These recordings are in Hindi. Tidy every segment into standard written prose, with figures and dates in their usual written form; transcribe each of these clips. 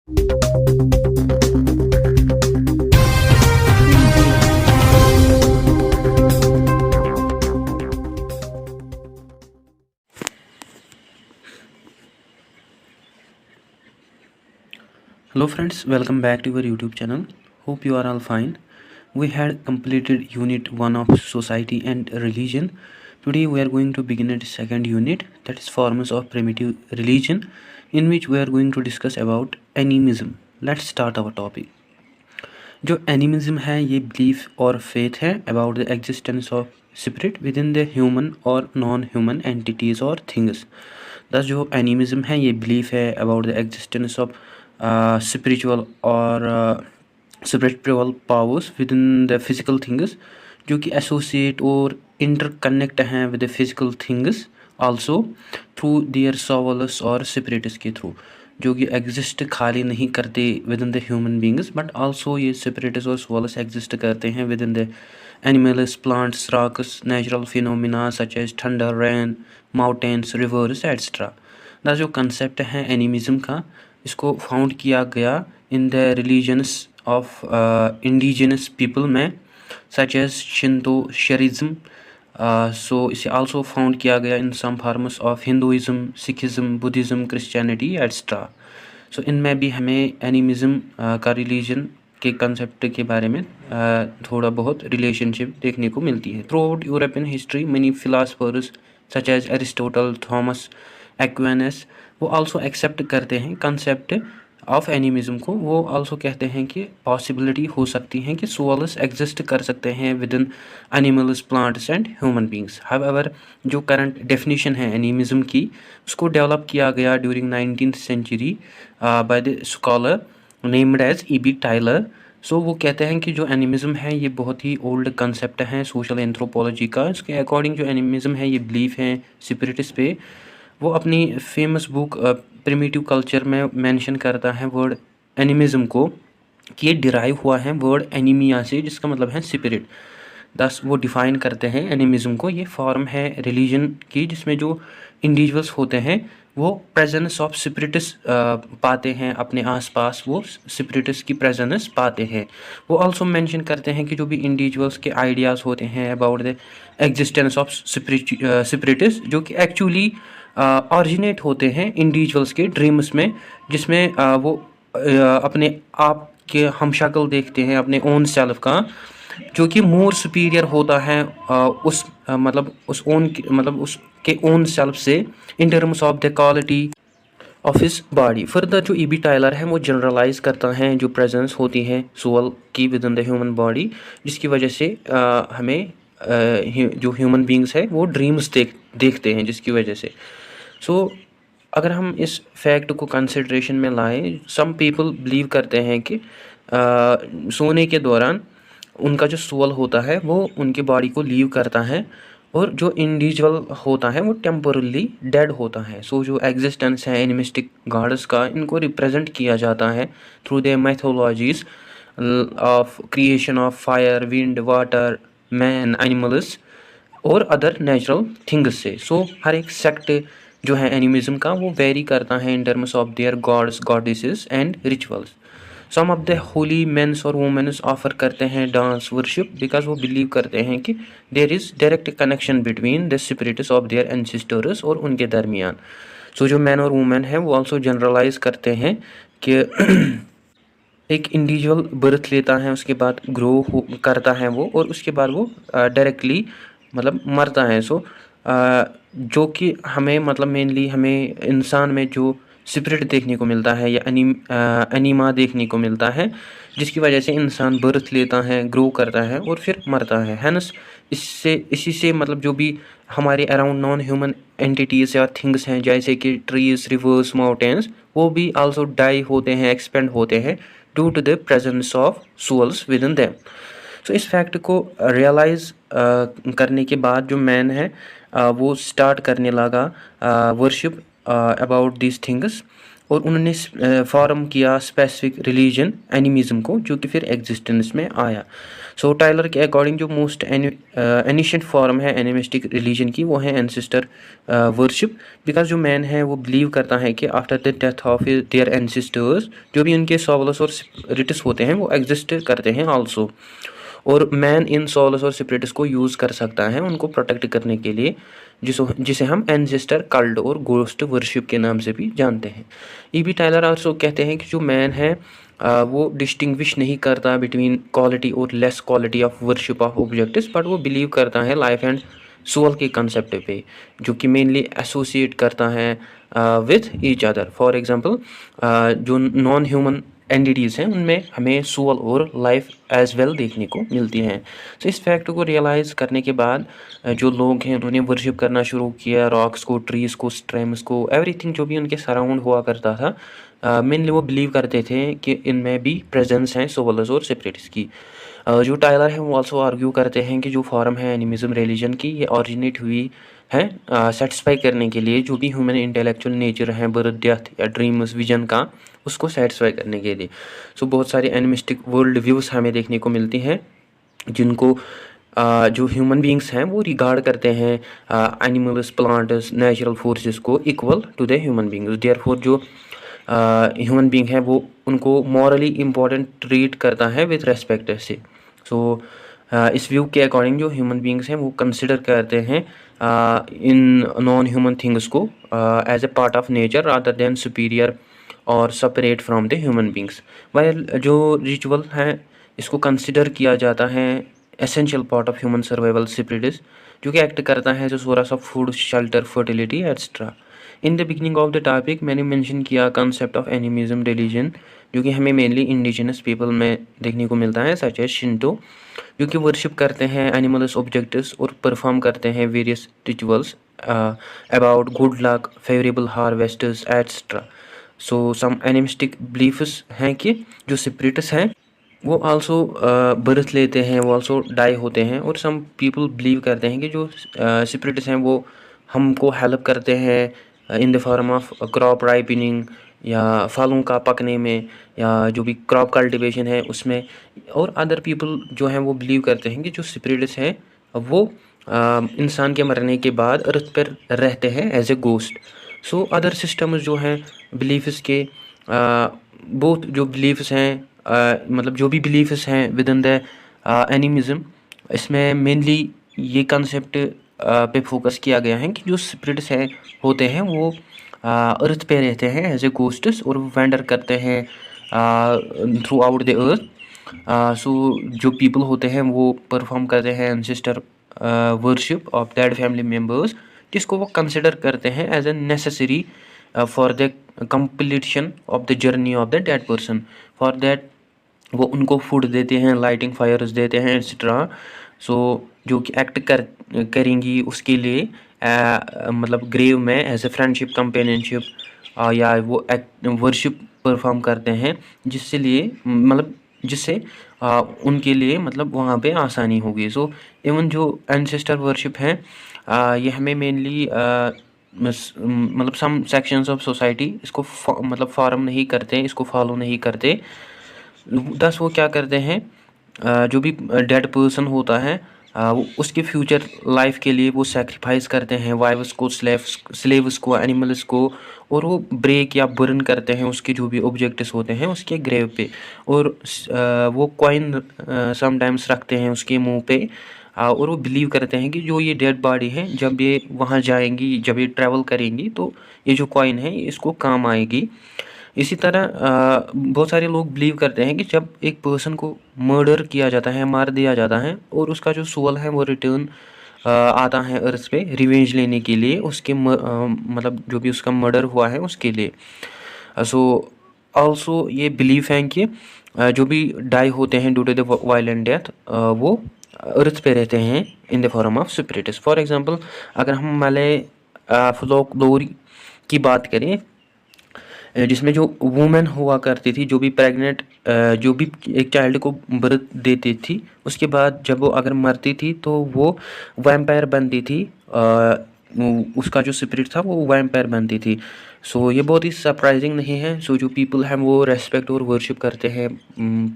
Hello friends, welcome back to our YouTube channel. Hope you are all fine. We had completed unit 1 of society and religion. Today we are going to begin at second unit, that is forms of primitive religion, in which we are going to discuss about animism. Let's start our topic. जो एनिमिज्म है ये बिलीफ और फेथ है about the existence of spirit within the human और नॉन ह्यूमन एंटिटीज़ और थिंग्स। दस जो एनिमिज्म है ये बिलीफ है about the existence of spiritual और spiritual powers within the physical things जो कि एसोसिएट और इंटरकनेक्ट हैं with the physical things also through their souls और स्पिरिट्स के थ्रू, जो कि एग्जिस्ट खाली नहीं करते within the human beings but also ये स्पिरिट्स और सोल्स एग्जिस्ट करते हैं within the animals, plants, rocks, natural phenomena such as thunder, rain, mountains, rivers etcetera. The जो कंसेप्ट है एनिमिज्म का, इसको फाउंड किया गया in the religions of indigenous people में सच एज शिंतो, शरिज्म। सो इसे आल्सो फाउंड किया गया in some forms of Hinduism, Sikhism, Buddhism, Christianity etcetera. So इनमें भी हमें एनिमिज्म का रिलीजन के कंसेप्ट के बारे में थोड़ा बहुत रिलेशनशिप देखने को मिलती है। Throughout European history many philosophers such as Aristotle, Thomas Aquinas वो आल्सो एक्सेप्ट करते हैं कंसेप्ट ऑफ एनिमिज्म को। वो आल्सो कहते हैं कि पॉसिबिलिटी हो सकती है कि सोल्स एग्जिस्ट कर सकते हैं within animals, plants and human beings. However जो करंट डेफिनेशन है एनिमिज्म की, उसको डेवलप किया गया during 19th century by the scholar named as E.B. Tylor. So वो कहते हैं कि जो एनिमिज्म है ये बहुत ही ओल्ड कंसेप्ट है सोशल एंथ्रोपोलॉजी का। इसके अकॉर्डिंग जो एनिमिज्म है ये बिलीफ है स्पिरिट्स पे। वो अपनी फेमस बुक प्रिमिटिव कल्चर में मेंशन करता है वर्ड एनिमिज्म को कि ये डिराइव हुआ है वर्ड एनीमिया से, जिसका मतलब है स्पिरिट। दस वो डिफ़ाइन करते हैं एनिमिज्म को, ये फॉर्म है रिलीजन की जिसमें जो इंडिविजुअल्स होते हैं वो प्रेजेंस ऑफ स्पिरिट्स पाते हैं अपने आसपास, वो स्पिरिट्स की प्रेजेंस पाते हैं। वो आल्सो मेंशन करते हैं कि जो भी इंडिविजुअल्स के आइडियाज़ होते हैं about the existence of spirits जो कि एक्चुअली ऑरिजिनेट होते हैं इंडिविजुअल्स के ड्रीम्स में, जिसमें वो अपने आप के हमशक्ल देखते हैं अपने ओन सेल्फ का, जो कि मोर सुपीरियर होता है उस उसके ओन सेल्फ से इन terms of the quality of his body. Further जो E.B. टाइलर है वो जनरलाइज करता है जो प्रेजेंस होती है सोल की with in the human body, जिसकी वजह से हमें जो ह्यूमन बींग्स है वो ड्रीम्स देखते हैं जिसकी वजह से। सो अगर हम इस फैक्ट को कंसिडरेशन में लाएं, सम पीपल बिलीव करते हैं कि सोने के दौरान उनका जो सोल होता है वो उनकी बॉडी को लीव करता है और जो इंडिविजुअल होता है वो टेम्पोरली डेड होता है। सो जो एग्जिस्टेंस है एनिमिस्टिक गॉड्स का, इनको रिप्रेजेंट किया जाता है through the mythologies of creation of fire, wind, water, man, animals और अदर नेचुरल थिंग्स से। सो हर एक सेक्ट जो है एनिमिज्म का वो वेरी करता है in terms of their gods, goddesses and rituals. Some of the holy mens और वुमेन्स ऑफर करते हैं डांस वर्शिप बिकॉज वो बिलीव करते हैं कि there is direct connection between the spirits of their ancestors और उनके दरमियान। सो जो मैन और वुमेन है वो आल्सो जनरलाइज करते हैं कि एक इंडिविजुअल बर्थ लेता है, उसके बाद ग्रो करता है वो, और उसके बाद वो डायरेक्टली मतलब मरता है। सो जो कि हमें मतलब मेनली हमें इंसान में जो स्पिरिट देखने को मिलता है या एनीमा देखने को मिलता है, जिसकी वजह से इंसान बर्थ लेता है, ग्रो करता है और फिर मरता है। हैंस इसी से मतलब जो भी हमारे अराउंड नॉन ह्यूमन एंटिटीज़ या थिंग्स हैं जैसे कि ट्रीज, रिवर्स, माउंटेन्स, वो भी आल्सो डाई होते हैं, एक्सपेंड होते हैं due to the presence of souls within them. So इस फैक्ट को रियलाइज़ करने के बाद जो मैन है वो स्टार्ट करने लगा वर्शिप अबाउट दीज थिंग्स। और उन्होंने फॉर्म किया स्पेसिफिक रिलीजन एनिमिज्म को, जो कि फिर एग्जिस्टेंस में आया। सो टाइलर के अकॉर्डिंग जो मोस्ट एनिशिएंट फॉर्म है एनिमिस्टिक रिलीजन की वो है एंसेस्टर वर्शिप। बिकॉज जो मैन है वो बिलीव करता है कि after the death of their ancestors जो भी उनके सोलस और स्पिरिट्स होते हैं वो एग्जिस्ट करते हैं आल्सो, और मैन इन सोलस और स्पिरिट्स को यूज़ कर सकता है उनको प्रोटेक्ट करने के लिए, जिसे हम एंसेस्टर कल्ट और गोस्ट वर्शिप के नाम से भी जानते हैं। ई.बी. टाइलर आल्सो कहते हैं कि जो मैन है वो डिस्टिंग्विश नहीं करता बिटवीन क्वालिटी और less quality of worship of objects, but वो बिलीव करता है लाइफ एंड सोल के कंसेप्ट पे, जो कि मेनली एसोसिएट करता है with each other. For example जो नॉन ह्यूमन एंटिटीज़ हैं उनमें हमें सोल और लाइफ एज वेल देखने को मिलती हैं। तो इस फैक्ट को रियलाइज़ करने के बाद जो लोग हैं उन्होंने वर्शिप करना शुरू किया रॉक्स को, ट्रीज़ को, स्ट्रेम्स को, एवरीथिंग जो भी उनके सराउंड हुआ करता था। मेनली वो बिलीव करते थे कि इनमें भी प्रेजेंस हैं सोल्स और स्पिरिट्स की। जो टाइलर है वो आल्सो आर्ग्यू करते हैं कि जो फॉर्म है एनिमिज्म रिलीजन की ये ऑरिजिनेट हुई है सेटिस्फाई करने के लिए जो भी ह्यूमन इंटेलेक्चुअल नेचर है, बर्थ, डेथ या ड्रीम्स, विजन का, उसको सेटिस्फाई करने के लिए। सो बहुत सारी एनिमिस्टिक वर्ल्ड व्यूज़ हमें देखने को मिलती हैं जिनको जो ह्यूमन बींग्स हैं वो रिगार्ड करते हैं एनिमल्स, प्लांट्स, नेचुरल फोर्सेस को equal to the human beings. Therefore जो ह्यूमन बींग है वो उनको मॉरली इम्पोर्टेंट ट्रीट करता है विथ रेस्पेक्ट से। सो इस व्यू के अकॉर्डिंग जो ह्यूमन बींग्स हैं वो कंसिडर करते हैं इन नॉन ह्यूमन थिंग्स को as a part of nature rather than superior और separate from the human beings. While जो रिचुअल हैं इसको कंसिडर किया जाता है essential part of human survival spirits, जो कि एक्ट करता है जो source of food, shelter, fertility etcetera. In the beginning of the topic मैंने मेंशन किया कंसेप्ट ऑफ एनिमिज्म रिलीजन, जो कि हमें मेनली इंडिजिनस पीपल में देखने को मिलता है, सच एज शिंटो, जो कि वर्शिप करते हैं एनिमल्स ऑब्जेक्ट्स और परफॉर्म करते हैं various rituals about good luck, favourable harvesters etcetera. So some animistic beliefs हैं कि जो स्पिरिट्स हैं वो आल्सो बर्थ लेते हैं, वो आल्सो डाई होते हैं, और सम पीपल बिलीव करते हैं कि जो स्पिरिट्स हैं वो हमको हेल्प करते हैं in the form of crop ripening या फलों का पकने में, या जो भी क्रॉप कल्टीवेशन है उसमें। और अदर पीपल जो हैं वो बिलीव करते हैं कि जो स्पिरिट्स हैं वो इंसान के मरने के बाद अर्थ पर रहते हैं as a ghost. So other systems जो हैं बिलीफ्स के, बहुत जो बिलीफ्स हैं मतलब जो भी बिलीफ्स हैं विद इन द एनिमिज्म, इसमें मेनली ये कंसेप्ट पे फोकस किया गया है कि जो स्पिरिट्स हैं होते हैं वो अर्थ पे रहते हैं एज ए गोस्ट्स और वेंडर करते हैं throughout the earth. So जो पीपल होते हैं वो परफॉर्म करते हैं ancestor worship of that family members, जिसको वो कंसिडर करते हैं as a necessary for the completion of the journey of the dead person. For that वो उनको फूड देते हैं, लाइटिंग फायर्स देते हैं एक्सेट्रा। सो जो कि एक्ट करेंगी उसके लिए मतलब ग्रेव में एज ए फ्रेंडशिप, कंपेनियनशिप, या वो एक्ट वर्शिप परफॉर्म करते हैं जिससे उनके लिए मतलब वहाँ पे आसानी होगी। सो इवन जो एंसेस्टर वर्शिप है ये हमें मेनली मतलब सम सेक्शंस ऑफ सोसाइटी इसको मतलब फॉर्म नहीं करते, इसको फॉलो नहीं करते। दस वो क्या करते हैं जो भी डेड पर्सन होता है वो उसके फ्यूचर लाइफ के लिए वो सेक्रीफाइस करते हैं वाइव्स को, स्लेव्स को, एनिमल्स को, और वो ब्रेक या बर्न करते हैं उसके जो भी ऑब्जेक्ट्स होते हैं उसके ग्रेव पे, और वो कॉइन समटाइम्स रखते हैं उसके मुंह पे, और वो बिलीव करते हैं कि जो ये डेड बॉडी है जब ये वहाँ जाएंगी, जब ये ट्रैवल करेंगी तो ये जो कॉइन है इसको काम आएगी। इसी तरह बहुत सारे लोग बिलीव करते हैं कि जब एक पर्सन को मर्डर किया जाता है, मार दिया जाता है, और उसका जो सोल है वो रिटर्न आता है अर्थ पे रिवेंज लेने के लिए, उसके मतलब जो भी उसका मर्डर हुआ है उसके लिए। सो ऑल्सो ये बिलीफ है कि जो भी डाई होते हैं due to the violent death वो अर्थ पे रहते हैं in the form of spirits. For example अगर हम मलय फोल्कलोर की बात करें, जिसमें जो वुमेन हुआ करती थी, जो भी प्रेग्नेंट, जो भी एक चाइल्ड को बर्थ देती थी, उसके बाद जब वो अगर मरती थी तो वो वैम्पायर बनती थी, उसका जो स्पिरिट था वो वैम्पायर बनती थी। सो ये बहुत ही सरप्राइजिंग नहीं है। सो जो पीपल हैं वो रेस्पेक्ट और वर्शिप करते हैं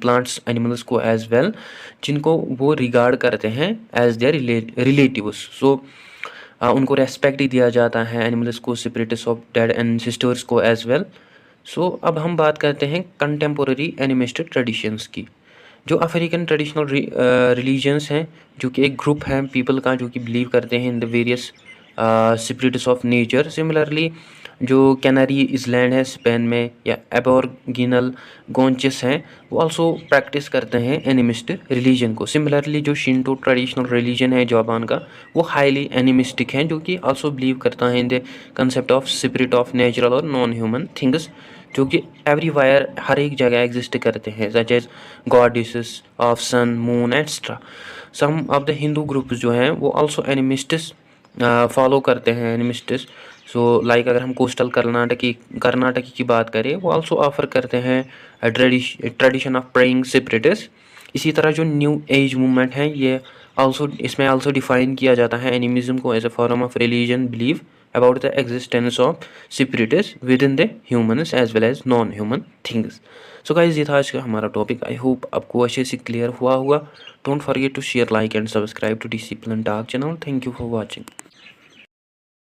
प्लांट्स एनिमल्स को एज वेल, जिनको वो रिगार्ड करते हैं एज देयर रिलेटिव्स। सो उनको रेस्पेक्ट ही दिया जाता है, एनिमल्स को, स्पिरिट्स ऑफ डेड एंसेस्टर्स को एज वेल। सो अब हम बात करते हैं कंटेम्पोररी एनिमिस्टिक ट्रेडिशंस की। जो अफ्रीकन ट्रेडिशनल रिलीजन्स हैं, जो कि एक ग्रुप है पीपल का जो कि बिलीव करते हैं in the various spirits of nature. Similarly जो कैनरी इसलैंड है स्पेन में, या एबोरिजिनल गोंचेस हैं, वो आल्सो प्रैक्टिस करते हैं एनिमिस्टिक रिलीजन को। सिमिलरली जो शिंटो ट्रेडिशनल रिलीजन है जापान का, वो हाईली एनिमिस्टिक है, जो कि आल्सो बिलीव करता है in the concept of spirit of natural और नॉन ह्यूमन थिंग्स, जो कि एवरीवायर हर एक जगह एग्जिस्ट करते हैं, such as goddesses of sun, moon extra. Some of the Hindu groups जो हैं वो आल्सो एनिमिस्टिस फॉलो करते हैं, एनिमिस्टिस। सो लाइक अगर हम कोस्टल कर्नाटकी की बात करें, वो आल्सो ऑफर करते हैं ट्रेडिशन ऑफ प्रेइंग सेपरेटिस। इसी तरह जो न्यू एज मूवमेंट है, ये इसमें आल्सो डिफाइन किया जाता है एनिमिज्म को as a form of religion believe about the existence of spirits within the humans as well as non-human things. So guys, ये था आज का हमारा टॉपिक। आई होप आपको अच्छे से क्लियर हुआ होगा। Don't forget to share, like and subscribe to discipline talk channel. Thank you for watching.